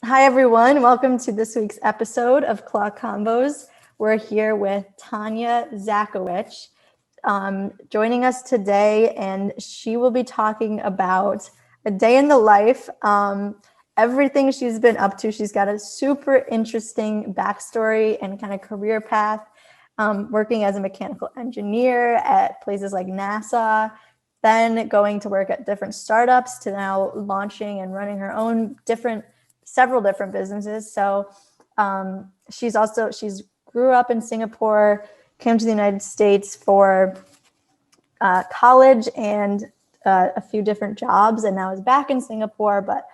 Hi, everyone. Welcome to this week's episode of Claw Combos. We're here with Tanya Zakowich joining us today, and she will be talking about a day in the life, everything she's been up to. She's got a super interesting backstory and kind of career path, working as a mechanical engineer at places like NASA, then going to work at different startups to now launching and running her own several different businesses. So she's grew up in Singapore, came to the United States for college and a few different jobs, and now is back in Singapore. But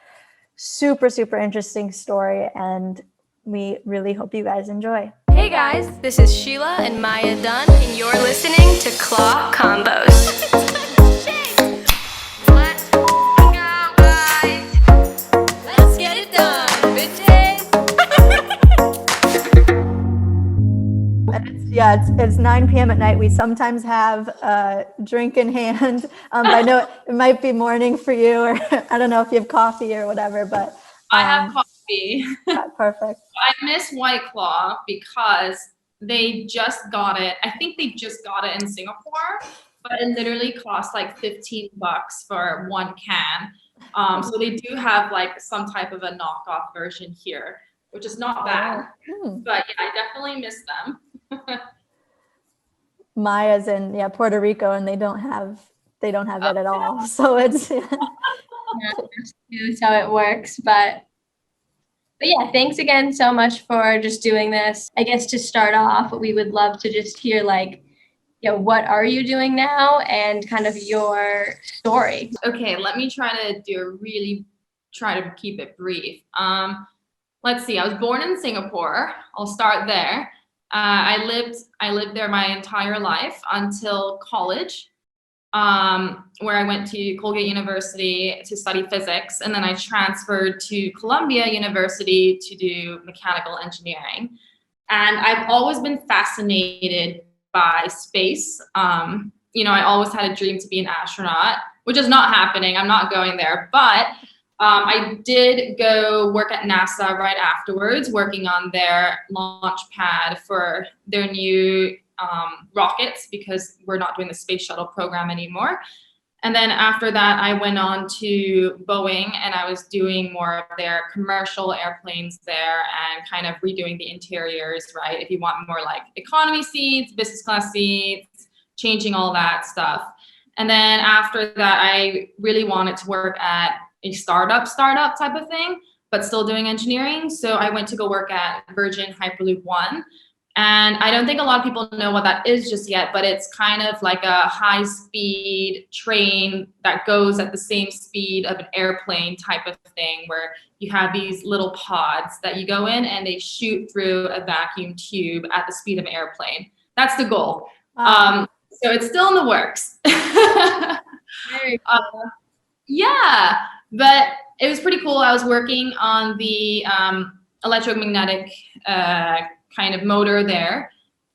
super, super interesting story, and we really hope you guys enjoy. Hey guys, this is Sheila and Maya Dunn, and you're listening to Claw Combos. It's 9 p.m. at night. We sometimes have a drink in hand. But I know it might be morning for you, or I don't know if you have coffee or whatever, but I have coffee. Yeah, perfect. I miss White Claw because they just got it. I think they just got it in Singapore, but it literally costs like $15 for one can. So they do have like some type of a knockoff version here, which is not bad. But yeah, I definitely miss them. Maya's in Puerto Rico, and they don't have it at all. So it's That's how it works. But yeah, thanks again so much for just doing this. I guess to start off, we would love to just hear what are you doing now and kind of your story. Okay, let me try to try to keep it brief. Let's see, I was born in Singapore. I'll start there. I lived there my entire life until college, where I went to Colgate University to study physics, and then I transferred to Columbia University to do mechanical engineering. And I've always been fascinated by space. I always had a dream to be an astronaut, which is not happening. I'm not going there, but I did go work at NASA right afterwards, working on their launch pad for their new rockets, because we're not doing the space shuttle program anymore. And then after that, I went on to Boeing, and I was doing more of their commercial airplanes there and kind of redoing the interiors, right? If you want more like economy seats, business class seats, changing all that stuff. And then after that, I really wanted to work at a startup type of thing, but still doing engineering. So I went to go work at Virgin Hyperloop One. And I don't think a lot of people know what that is just yet, but it's kind of like a high-speed train that goes at the same speed of an airplane type of thing, where you have these little pods that you go in and they shoot through a vacuum tube at the speed of an airplane. That's the goal. Wow. So it's still in the works. Very cool. Yeah, but it was pretty cool. I was working on the electromagnetic kind of motor there,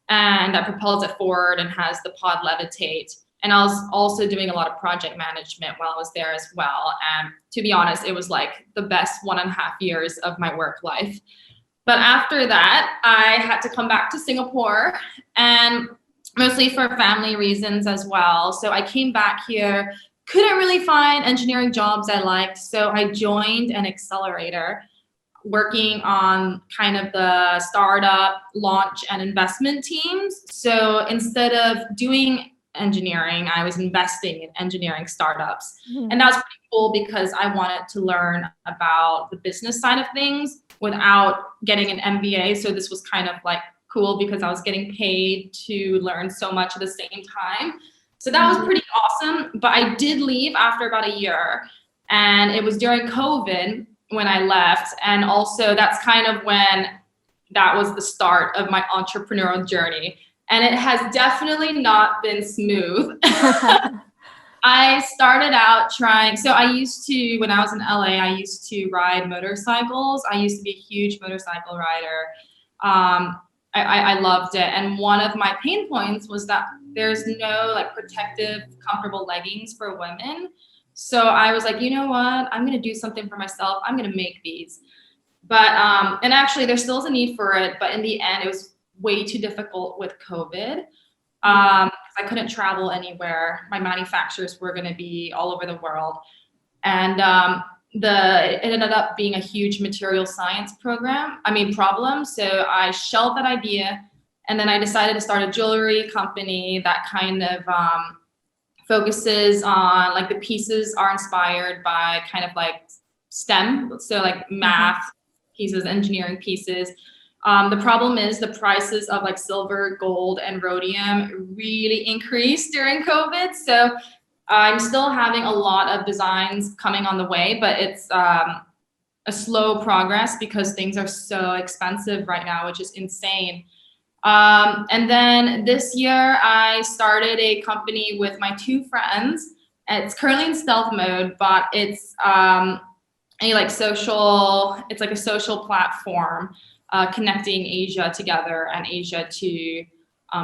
and that propels it forward and has the pod levitate. And I was also doing a lot of project management while I was there as well. And to be honest, it was like the best 1.5 years of my work life. But after that, I had to come back to Singapore, and mostly for family reasons as well. So I came back here, couldn't really find engineering jobs I liked. So I joined an accelerator working on kind of the startup launch and investment teams. So instead of doing engineering, I was investing in engineering startups. And that was pretty cool because I wanted to learn about the business side of things without getting an MBA. So this was kind of like cool because I was getting paid to learn so much at the same time. So that was pretty awesome. But I did leave after about a year, and it was during COVID when I left. And also that's kind of when that was the start of my entrepreneurial journey. And it has definitely not been smooth. I started out trying, so I used to, when I was in LA, I used to ride motorcycles. I used to be a huge motorcycle rider. I loved it. And one of my pain points was that there's no like protective, comfortable leggings for women. So I was like, you know what? I'm going to do something for myself. I'm going to make these. But, and actually there still is a need for it, but in the end, it was way too difficult with COVID. I couldn't travel anywhere. My manufacturers were going to be all over the world. And it ended up being a huge material science problem. So I shelved that idea. And then I decided to start a jewelry company that kind of focuses on, like, the pieces are inspired by kind of like STEM. So like math pieces, engineering pieces. The problem is the prices of like silver, gold, and rhodium really increased during COVID. So I'm still having a lot of designs coming on the way, but it's a slow progress because things are so expensive right now, which is insane. And then this year I started a company with my two friends. It's currently in stealth mode, but it's it's like a social platform connecting Asia together and Asia to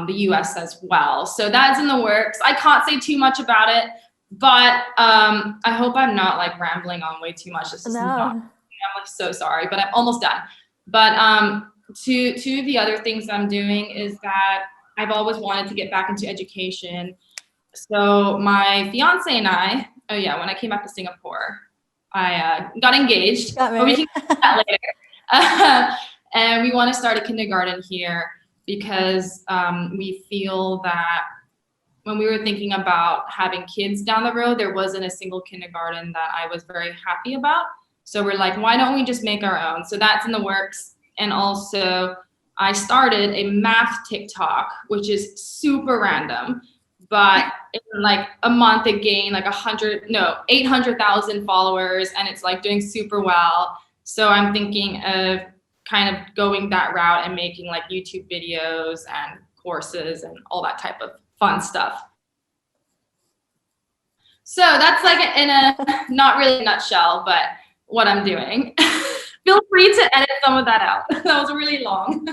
the US as well. So that's in the works. I can't say too much about it, but I hope I'm not like rambling on way too much. This is not, I'm like so sorry, but I'm almost done. But to the other things I'm doing is that I've always wanted to get back into education. So my fiance and I, when I came back to Singapore, I got engaged. Got married. But we can do that later. And we want to start a kindergarten here because we feel that when we were thinking about having kids down the road, there wasn't a single kindergarten that I was very happy about. So we're like, why don't we just make our own? So that's in the works. And also I started a math TikTok, which is super random, but in like a month it gained like 800,000 followers, and it's like doing super well. So I'm thinking of kind of going that route and making like YouTube videos and courses and all that type of fun stuff. So that's like in a not really a nutshell, but what I'm doing. Feel free to edit some of that out. That was really long.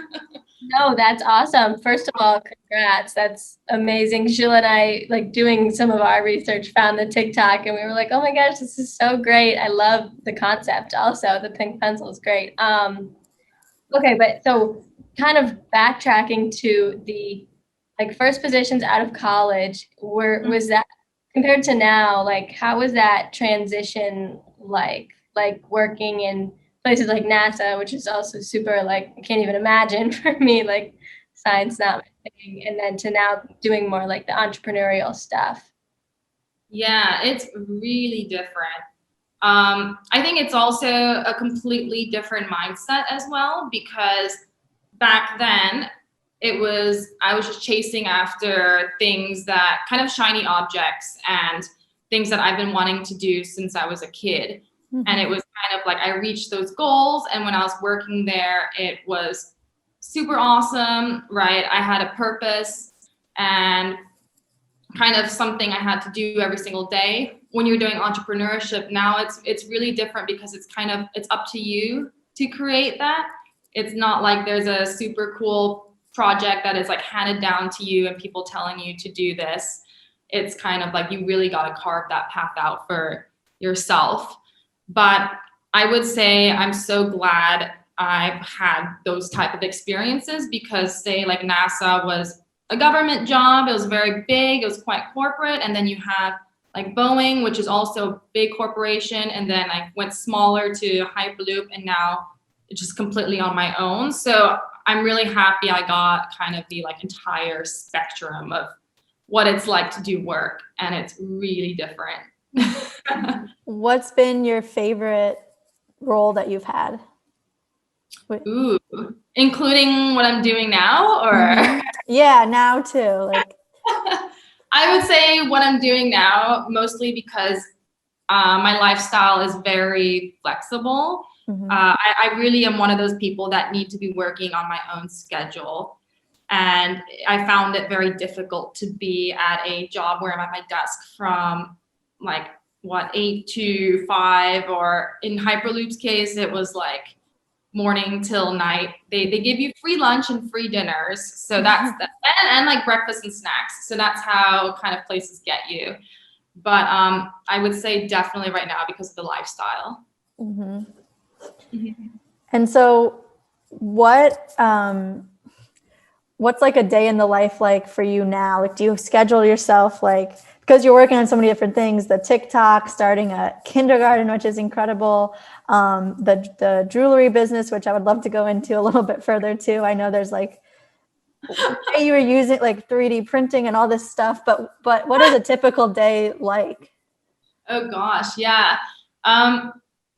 No, that's awesome. First of all, congrats. That's amazing. Sheila and I, like doing some of our research, found the TikTok and we were like, oh my gosh, this is so great. I love the concept also. The pink pencil is great. Okay, but so kind of backtracking to the like first positions out of college, was that compared to now, like how was that transition like working in places like NASA, which is also super, like, I can't even imagine for me, like science not my thing, and then to now doing more like the entrepreneurial stuff? Yeah, it's really different. I think it's also a completely different mindset as well, because back then I was just chasing after things that kind of shiny objects and things that I've been wanting to do since I was a kid. And it was kind of like I reached those goals, and when I was working there, it was super awesome, right? I had a purpose and kind of something I had to do every single day. When you're doing entrepreneurship now, it's really different because it's up to you to create that. It's not like there's a super cool project that is like handed down to you and people telling you to do this. It's kind of like you really got to carve that path out for yourself. But I would say I'm so glad I've had those type of experiences, because say like NASA was a government job. It was very big. It was quite corporate. And then you have like Boeing, which is also a big corporation. And then I went smaller to Hyperloop, and now it's just completely on my own. So I'm really happy I got kind of the like entire spectrum of what it's like to do work. And it's really different. What's been your favorite role that you've had? Ooh, including what I'm doing now, or? Yeah, now too. Like, I would say what I'm doing now, mostly because my lifestyle is very flexible. I really am one of those people that need to be working on my own schedule. And I found it very difficult to be at a job where I'm at my desk from like 8 to 5, or in Hyperloop's case, it was like morning till night. They give you free lunch and free dinners. So that's and like breakfast and snacks. So that's how kind of places get you. But I would say definitely right now because of the lifestyle. And so what what's like a day in the life like for you now? Like, do you schedule yourself like, because you're working on so many different things, the TikTok, starting a kindergarten, which is incredible, the jewelry business, which I would love to go into a little bit further too. I know there's like, you were using like 3D printing and all this stuff, but what is a typical day like? Oh gosh, yeah.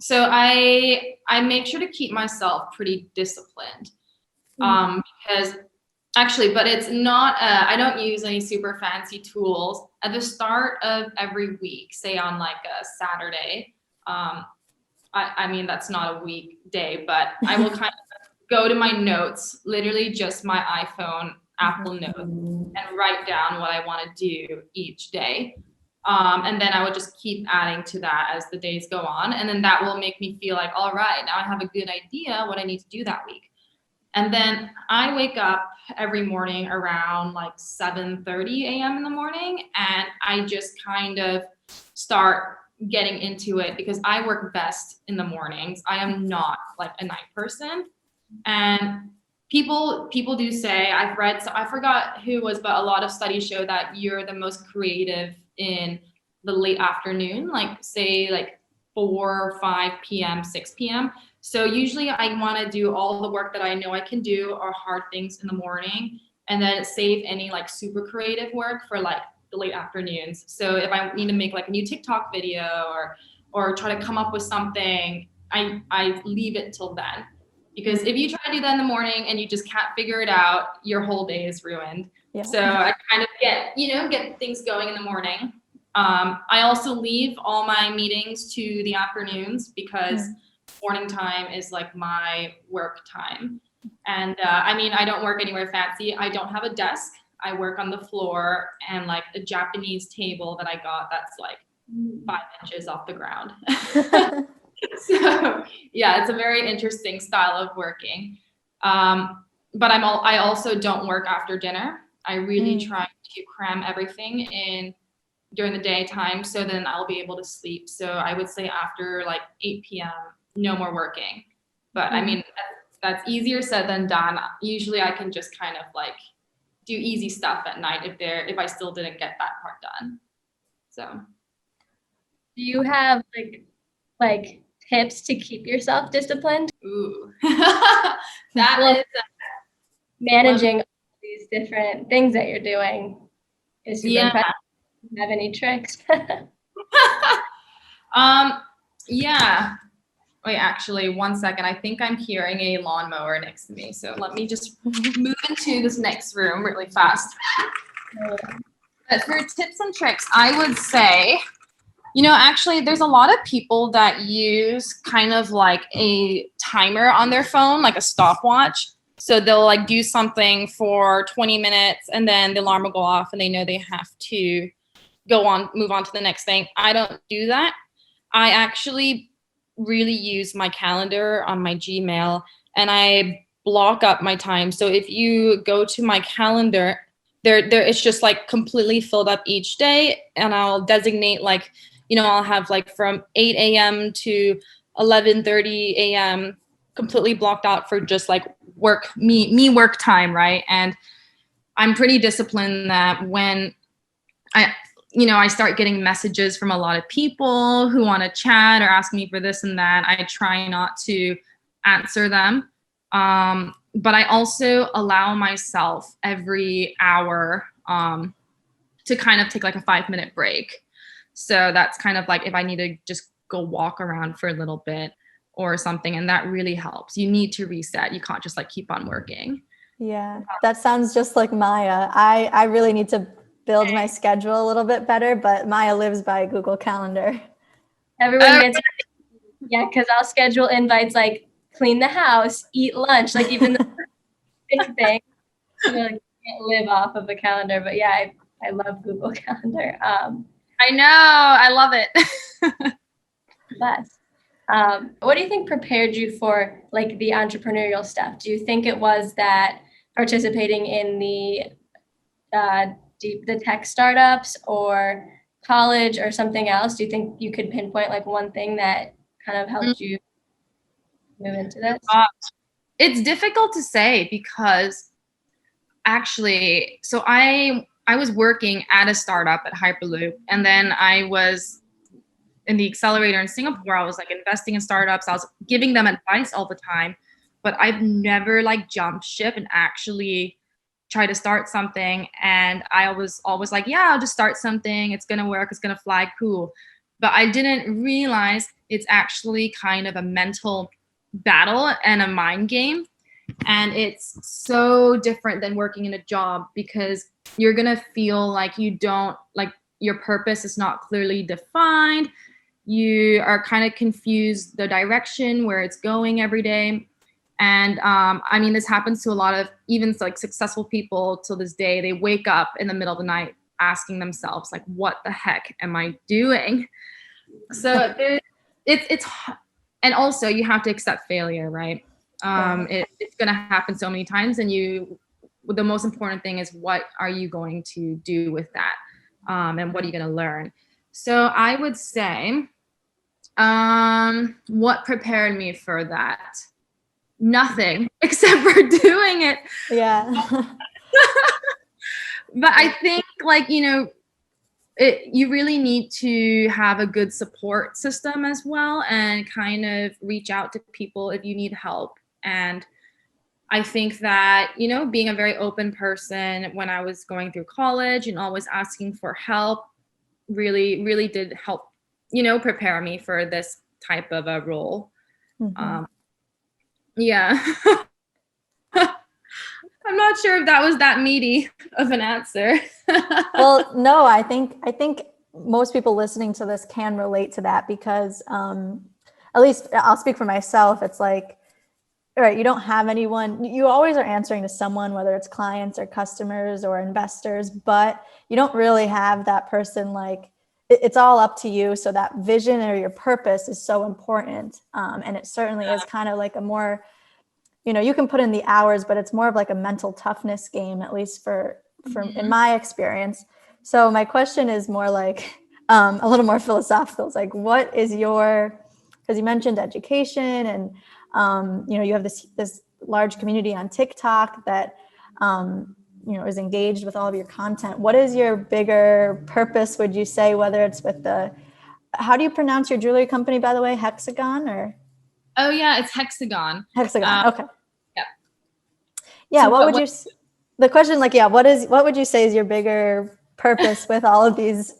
So I make sure to keep myself pretty disciplined, because actually, but it's not, I don't use any super fancy tools. At the start of every week, say on like a Saturday, I mean, that's not a weekday, but I will kind of go to my notes, literally just my iPhone, Apple Notes, and write down what I want to do each day. And then I would just keep adding to that as the days go on. And then that will make me feel like, all right, now I have a good idea what I need to do that week. And then I wake up every morning around like 7:30 a.m. in the morning, and I just kind of start getting into it because I work best in the mornings. I am not like a night person. And people do say, I've read, so I forgot who it was, but a lot of studies show that you're the most creative in the late afternoon, like say like 4, 5 p.m., 6 p.m. So usually I want to do all the work that I know I can do or hard things in the morning, and then save any like super creative work for like the late afternoons. So if I need to make like a new TikTok video or try to come up with something, I leave it till then. Because if you try to do that in the morning and you just can't figure it out, your whole day is ruined. Yeah. So I kind of get things going in the morning. I also leave all my meetings to the afternoons because morning time is like my work time. And I mean, I don't work anywhere fancy. I don't have a desk. I work on the floor and like a Japanese table that I got that's like 5 inches off the ground. So yeah, it's a very interesting style of working. But I also don't work after dinner. I really try to cram everything in during the daytime, so then I'll be able to sleep. So I would say after like 8 p.m., no more working. But I mean, that's easier said than done. Usually I can just kind of like do easy stuff at night if I still didn't get that part done. So do you have like tips to keep yourself disciplined? Ooh, that is managing these different things that you're doing is super impressive. Do you have any tricks? Yeah. Wait, actually, 1 second. I think I'm hearing a lawnmower next to me. So let me just move into this next room really fast. But for tips and tricks, I would say, actually, there's a lot of people that use kind of like a timer on their phone, like a stopwatch. So they'll like do something for 20 minutes and then the alarm will go off and they know they have to move on to the next thing. I don't do that. I actually really use my calendar on my Gmail and I block up my time. So if you go to my calendar, there it's just like completely filled up each day, and I'll designate like, I'll have like from 8 a.m. to 11:30 a.m. completely blocked out for just like work time, right? And I'm pretty disciplined that when I start getting messages from a lot of people who want to chat or ask me for this and that, I try not to answer them. But I also allow myself every hour to kind of take like a 5-minute break. So that's kind of like if I need to just go walk around for a little bit or something, and that really helps. You need to reset. You can't just like keep on working. Yeah, that sounds just like Maya. I really need to build my schedule a little bit better, but Maya lives by Google Calendar. Everyone gets, because I'll schedule invites like clean the house, eat lunch, like even the big thing. Can't live off of a calendar, but yeah, I love Google Calendar. I know, I love it. Best. What do you think prepared you for like the entrepreneurial stuff? Do you think it was that participating in the tech startups or college or something else? Do you think you could pinpoint like one thing that kind of helped you move into this? It's difficult to say because actually, so I was working at a startup at Hyperloop, and then I was in the accelerator in Singapore. I was like investing in startups. I was giving them advice all the time, but I've never like jumped ship and actually try to start something. And I was always like, yeah, I'll just start something. It's going to work. It's going to fly. Cool. But I didn't realize it's actually kind of a mental battle and a mind game. And it's so different than working in a job because you're going to feel like you don't, like your purpose is not clearly defined. You are kind of confused the direction where it's going every day. And I mean, this happens to a lot of even like successful people till this day. They wake up in the middle of the night asking themselves, like, what the heck am I doing? So it's and also you have to accept failure, right? It's going to happen so many times, and the most important thing is what are you going to do with that, and what are you going to learn? So I would say, what prepared me for that? Nothing except for doing it. Yeah. But I think, like, you really need to have a good support system as well, and kind of reach out to people if you need help. And I think that, being a very open person when I was going through college and always asking for help really, really did help, prepare me for this type of a role. Mm-hmm. Yeah. I'm not sure if that was that meaty of an answer. Well, no, I think most people listening to this can relate to that because at least I'll speak for myself. It's like, all right, you don't have anyone, you always are answering to someone, whether it's clients or customers or investors, but you don't really have that person. Like it's all up to you. So that vision or your purpose is so important. And it certainly is kind of like a more, you can put in the hours, but it's more of like a mental toughness game, at least from in my experience. So my question is more like a little more philosophical. It's like, what is because you mentioned education and, you have this large community on TikTok that, is engaged with all of your content. What is your bigger purpose, would you say, whether it's with how do you pronounce your jewelry company, by the way? Hexagon or? Oh yeah, it's Hexagon. Hexagon. Okay. Yeah. Yeah. So the question, like, yeah, what would you say is your bigger purpose with all of these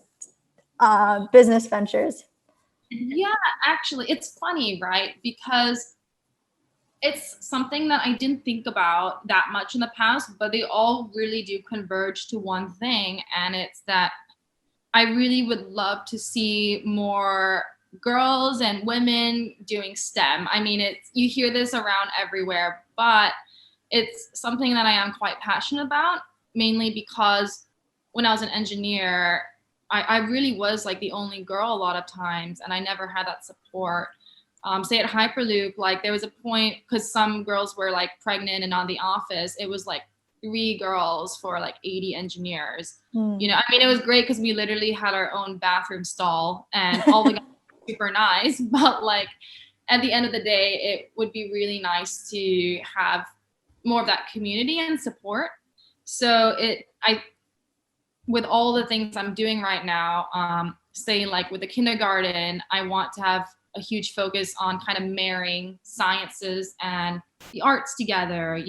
business ventures? Yeah, actually, it's funny, right? Because it's something that I didn't think about that much in the past, but they all really do converge to one thing. And it's that I really would love to see more girls and women doing STEM. I mean, you hear this around everywhere, but it's something that I am quite passionate about, mainly because when I was an engineer, I really was like the only girl a lot of times, and I never had that support. Say at Hyperloop, like there was a point because some girls were like pregnant and on the office, it was like 3 girls for like 80 engineers. I mean, it was great because we literally had our own bathroom stall and all the guys were super nice, but like at the end of the day, it would be really nice to have more of that community and support. So with all the things I'm doing right now, say like with the kindergarten, I want to have a huge focus on kind of marrying sciences and the arts together,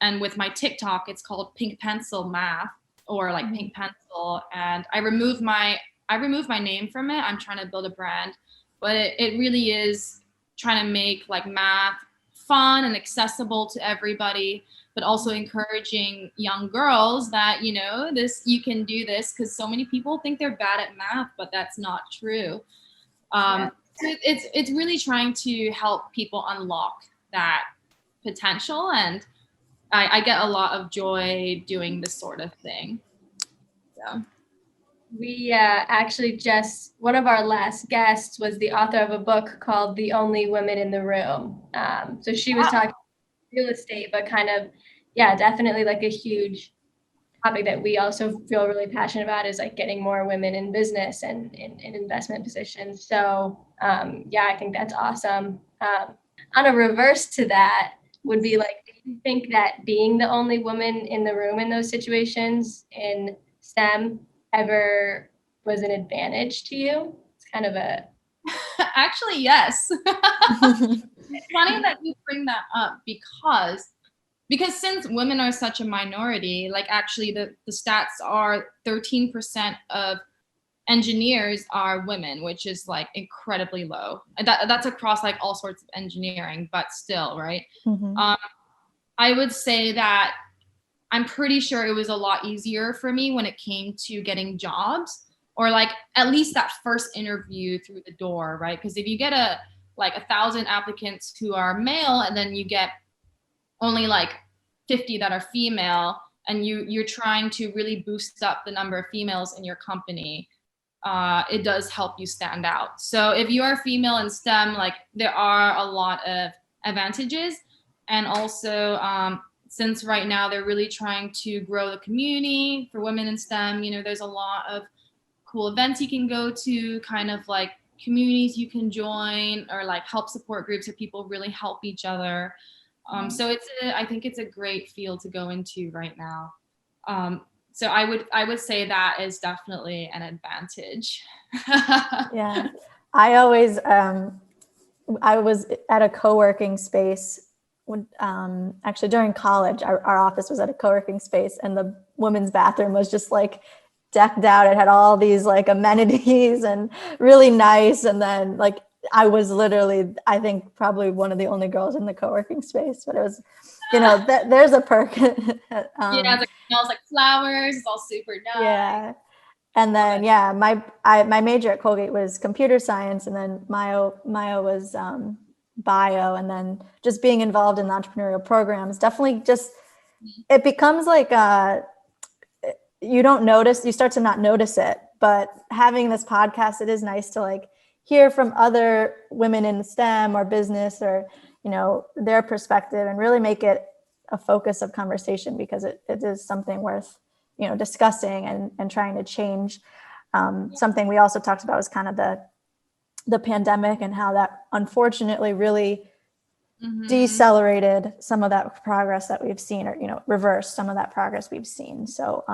and with my TikTok, it's called Pink Pencil Math, or like Pink Pencil. And I removed my name from it. I'm trying to build a brand, but it really is trying to make like math fun and accessible to everybody, but also encouraging young girls that, you can do this, because so many people think they're bad at math, but that's not true. So it's really trying to help people unlock that potential, and I get a lot of joy doing this sort of thing. So. We actually one of our last guests was the author of a book called The Only Women in the Room. So she was talking real estate, but kind of, definitely like a huge topic that we also feel really passionate about is like getting more women in business and in investment positions. So I think that's awesome. On a reverse to that would be like, do you think that being the only woman in the room in those situations in STEM ever was an advantage to you? It's kind of a Actually, yes. It's funny that you bring that up because since women are such a minority, like actually the stats are 13% of engineers are women, which is like incredibly low. That's across like all sorts of engineering, but still, right? I would say that I'm pretty sure it was a lot easier for me when it came to getting jobs, or like at least that first interview through the door, right? Because if you get 1,000 applicants who are male, and then you get only like 50 that are female, and you're trying to really boost up the number of females in your company, it does help you stand out. So if you are female in STEM, like there are a lot of advantages. And also, since right now they're really trying to grow the community for women in STEM, there's a lot of cool events you can go to, kind of like communities you can join, or like help support groups where people really help each other. So I think it's a great field to go into right now. So I would say that is definitely an advantage. Yeah, I always I was at a co-working space when, actually during college. Our office was at a co-working space, and the women's bathroom was just like decked out. It had all these like amenities and really nice. And then like I was literally, I think probably one of the only girls in the co-working space, but it was, there's a perk. Yeah, it smells like flowers. It's all super nice. Yeah. And then, my major at Colgate was computer science, and then Myo was bio. And then just being involved in the entrepreneurial programs, definitely just, it becomes like, you start to not notice it, but having this podcast, it is nice to like hear from other women in STEM or business, or, their perspective, and really make it a focus of conversation, because it is something worth, discussing and trying to change. Something we also talked about was kind of the pandemic, and how that unfortunately really decelerated some of that progress that we've seen, or, reversed some of that progress we've seen. So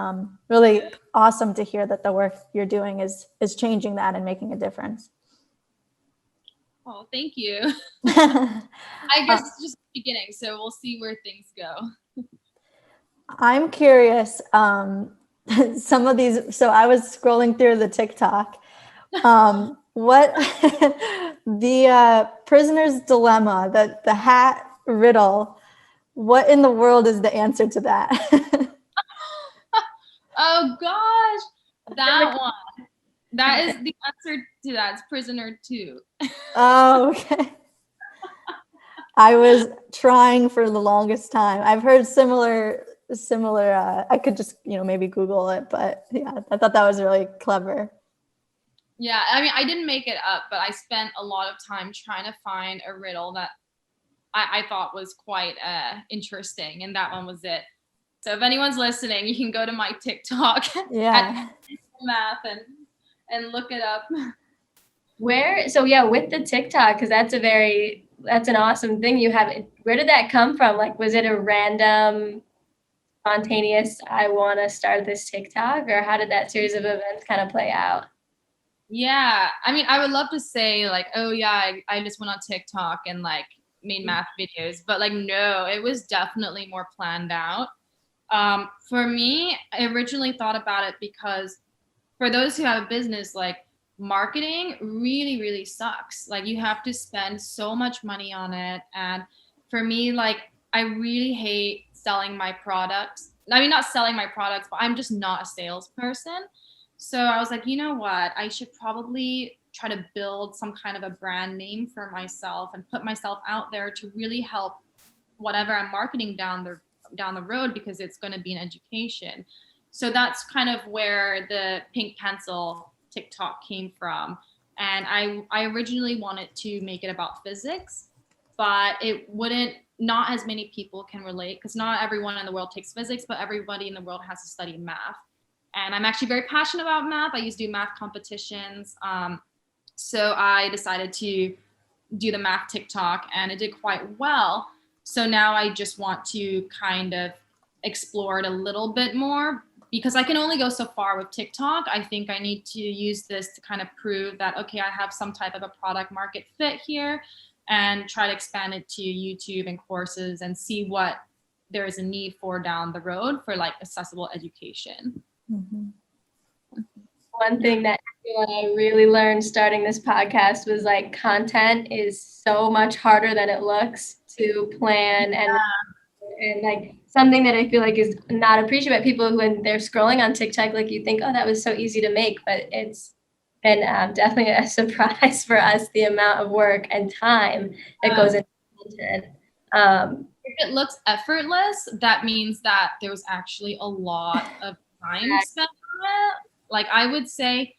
really awesome to hear that the work you're doing is changing that and making a difference. Oh, thank you. I guess it's just the beginning, so we'll see where things go. I'm curious, some of these, so I was scrolling through the TikTok, what the prisoner's dilemma, the hat riddle, what in the world is the answer to that? Oh gosh, that one. That is the answer to that. It's prisoner 2. Oh, okay. I was trying for the longest time. I've heard similar, I could just, maybe Google it, but yeah, I thought that was really clever. Yeah, I mean, I didn't make it up, but I spent a lot of time trying to find a riddle that I thought was quite interesting, and that one was it. So if anyone's listening, you can go to my TikTok at math and look it up. With the TikTok, because that's an awesome thing you have. Where did that come from? Like, was it a random, spontaneous, I want to start this TikTok, or how did that series of events kind of play out? Yeah, I mean, I would love to say like, oh yeah, I just went on TikTok and like made math videos, but like, no, it was definitely more planned out. For me, I originally thought about it because for those who have a business, like marketing really, really sucks. Like you have to spend so much money on it. And for me, like, I really hate selling my products. I mean, not selling my products, but I'm just not a salesperson. So I was like, you know what? I should probably try to build some kind of a brand name for myself and put myself out there to really help whatever I'm marketing down the road, because it's going to be an education. So that's kind of where the pink pencil TikTok came from. And I originally wanted to make it about physics, but not as many people can relate, because not everyone in the world takes physics, but everybody in the world has to study math. And I'm actually very passionate about math. I used to do math competitions. So I decided to do the math TikTok, and it did quite well. So now I just want to kind of explore it a little bit more, because I can only go so far with TikTok. I think I need to use this to kind of prove that, okay, I have some type of a product market fit here, and try to expand it to YouTube and courses and see what there is a need for down the road for like accessible education. Mm-hmm. One thing that I really learned starting this podcast was like content is so much harder than it looks to plan, and like something that I feel like is not appreciated by people when they're scrolling on TikTok. Like you think, oh, that was so easy to make, but it's been definitely a surprise for us, the amount of work and time that goes into content. If it looks effortless, that means that there was actually a lot of time spent on it. Like I would say,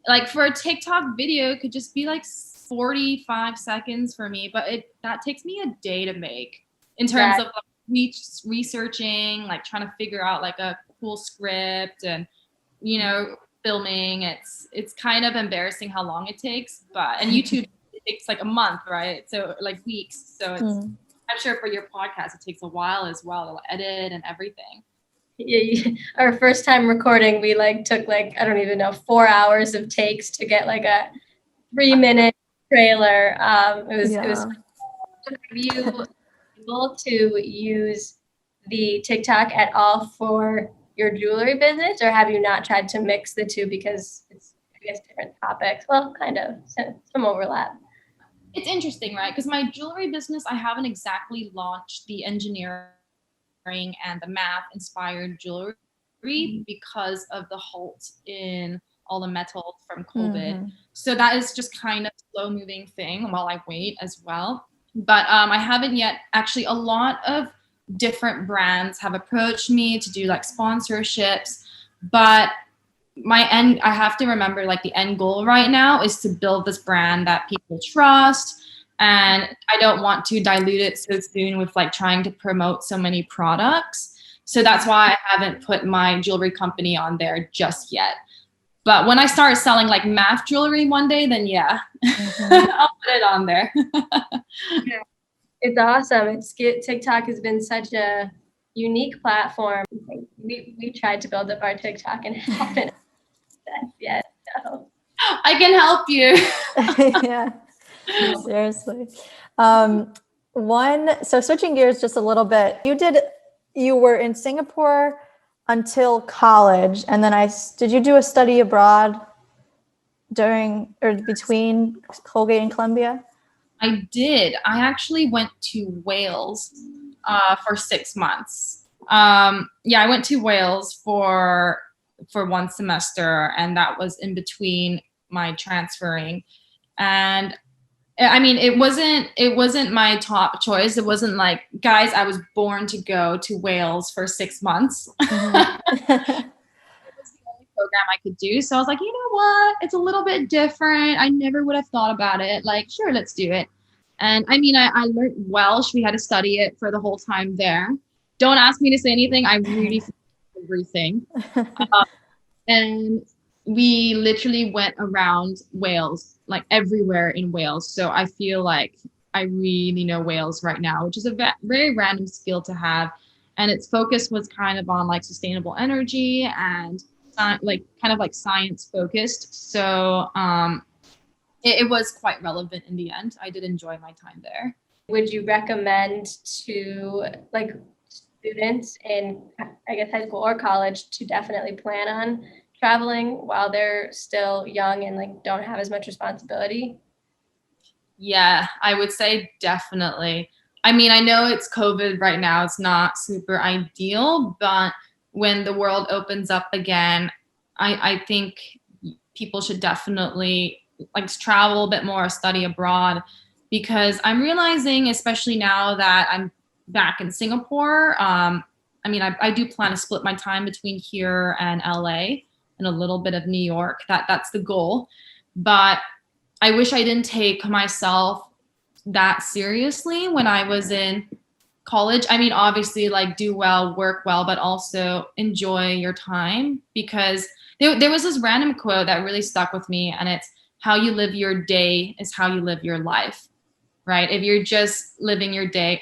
like for a TikTok video, it could just be like 45 seconds for me, but that takes me a day to make in terms of like researching, like trying to figure out like a cool script and, you know, filming. It's kind of embarrassing how long it takes, and YouTube it takes like a month, right? So like weeks. So I'm sure for your podcast it takes a while as well to edit and everything. Yeah, our first time recording, we like took like, I don't even know, 4 hours of takes to get like a 3-minute trailer. It was have you able to use the TikTok at all for your jewelry business, or have you not tried to mix the two because it's, I guess, different topics? Well, kind of some overlap. It's interesting, right? Because my jewelry business, I haven't exactly launched the engineering and the math inspired jewelry because of the halt in all the metals from COVID. So that is just kind of a slow moving thing while I wait as well. But I haven't yet. Actually, a lot of different brands have approached me to do like sponsorships, but I have to remember like the end goal right now is to build this brand that people trust. And I don't want to dilute it so soon with like trying to promote so many products. So that's why I haven't put my jewelry company on there just yet. But when I start selling like math jewelry one day, then yeah, I'll put it on there. Yeah. It's awesome. TikTok has been such a unique platform. We tried to build up our TikTok and haven't done yet. So I can help you. Yeah. Seriously. So switching gears just a little bit, you were in Singapore until college, and then did you do a study abroad during or between Colgate and Columbia? I did. I actually went to Wales for 6 months. I went to Wales for 1 semester, and that was in between my transferring. And I mean, it wasn't my top choice. It wasn't like, guys, I was born to go to Wales for 6 months. It was the only program I could do. So I was like, you know what? It's a little bit different. I never would have thought about it. Like, sure, let's do it. And I mean, I learned Welsh. We had to study it for the whole time there. Don't ask me to say anything. I really forgot everything. And we literally went around Wales, like everywhere in Wales. So I feel like I really know Wales right now, which is a very random skill to have. And its focus was kind of on like sustainable energy and like kind of like science focused. So it was quite relevant in the end. I did enjoy my time there. Would you recommend to like students in, I guess, high school or college to definitely plan on traveling while they're still young and like don't have as much responsibility? Yeah, I would say definitely. I mean, I know it's COVID right now. It's not super ideal, but when the world opens up again, I think people should definitely like travel a bit more, study abroad, because I'm realizing, especially now that I'm back in Singapore, I mean, I do plan to split my time between here and LA and a little bit of New York. That's the goal. But I wish I didn't take myself that seriously when I was in college. I mean, obviously, like do well, work well, but also enjoy your time, because there was this random quote that really stuck with me, and it's how you live your day is how you live your life. right? If you're just living your day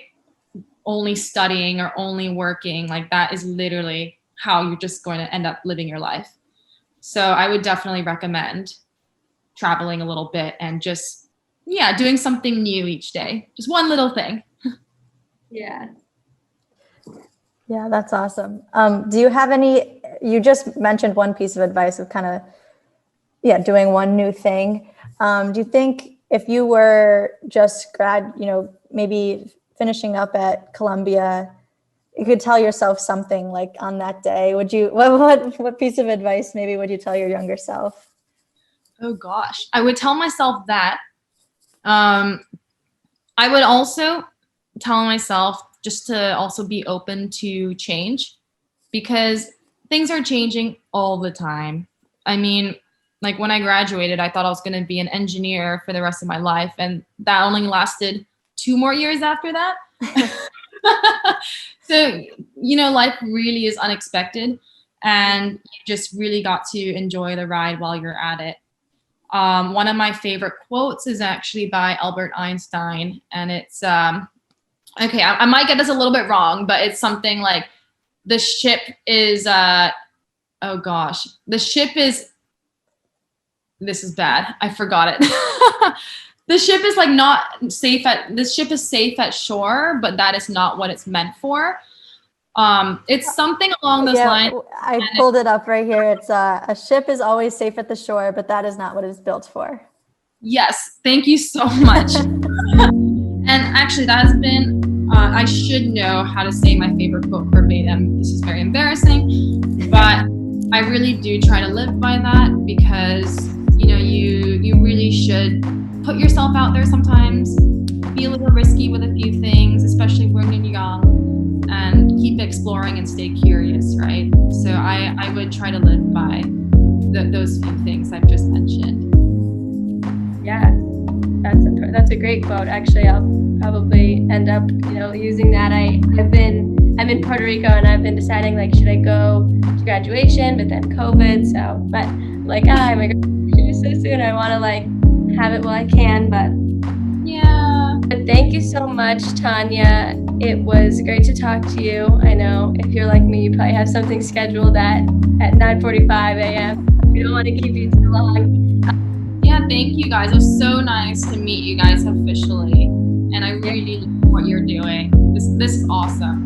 only studying or only working, like that is literally how you're just going to end up living your life. So I would definitely recommend traveling a little bit and just, doing something new each day. Just one little thing. Yeah. Yeah, that's awesome. Do you have any, you just mentioned one piece of advice of kind of, doing one new thing. Do you think if you were just maybe finishing up at Columbia, you could tell yourself something like on that day, would you, what piece of advice maybe would you tell your younger self? Oh gosh, I would tell myself that. I would also tell myself just to also be open to change, because things are changing all the time. I mean, like when I graduated, I thought I was going to be an engineer for the rest of my life. And that only lasted 2 more years after that. So, life really is unexpected, and you just really got to enjoy the ride while you're at it. One of my favorite quotes is actually by Albert Einstein, and it's, okay, I might get this a little bit wrong, but it's something like the ship is, this is bad. I forgot it. The ship is like not safe the ship is safe at shore, but that is not what it's meant for. It's something along those lines. I pulled it up right here. It's a ship is always safe at the shore, but that is not what it's built for. Yes, thank you so much. And actually, that has been, I should know how to say my favorite quote verbatim. This is very embarrassing, but I really do try to live by that, because, you really should put yourself out there sometimes, be a little risky with a few things, especially when you're young, and keep exploring and stay curious, right? So I would try to live by those few things I've just mentioned. Yeah, that's a great quote. Actually, I'll probably end up, using that. I'm in Puerto Rico, and I've been deciding, like, should I go to graduation, but then COVID. So, but like, my graduation is so soon. I want to like have it while I can, but yeah. But thank you so much, Tanya. It was great to talk to you. I know if you're like me, you probably have something scheduled at 9:45 a.m. We don't want to keep you too long. Yeah, thank you guys. It was so nice to meet you guys officially, and I really love what you're doing. This is awesome.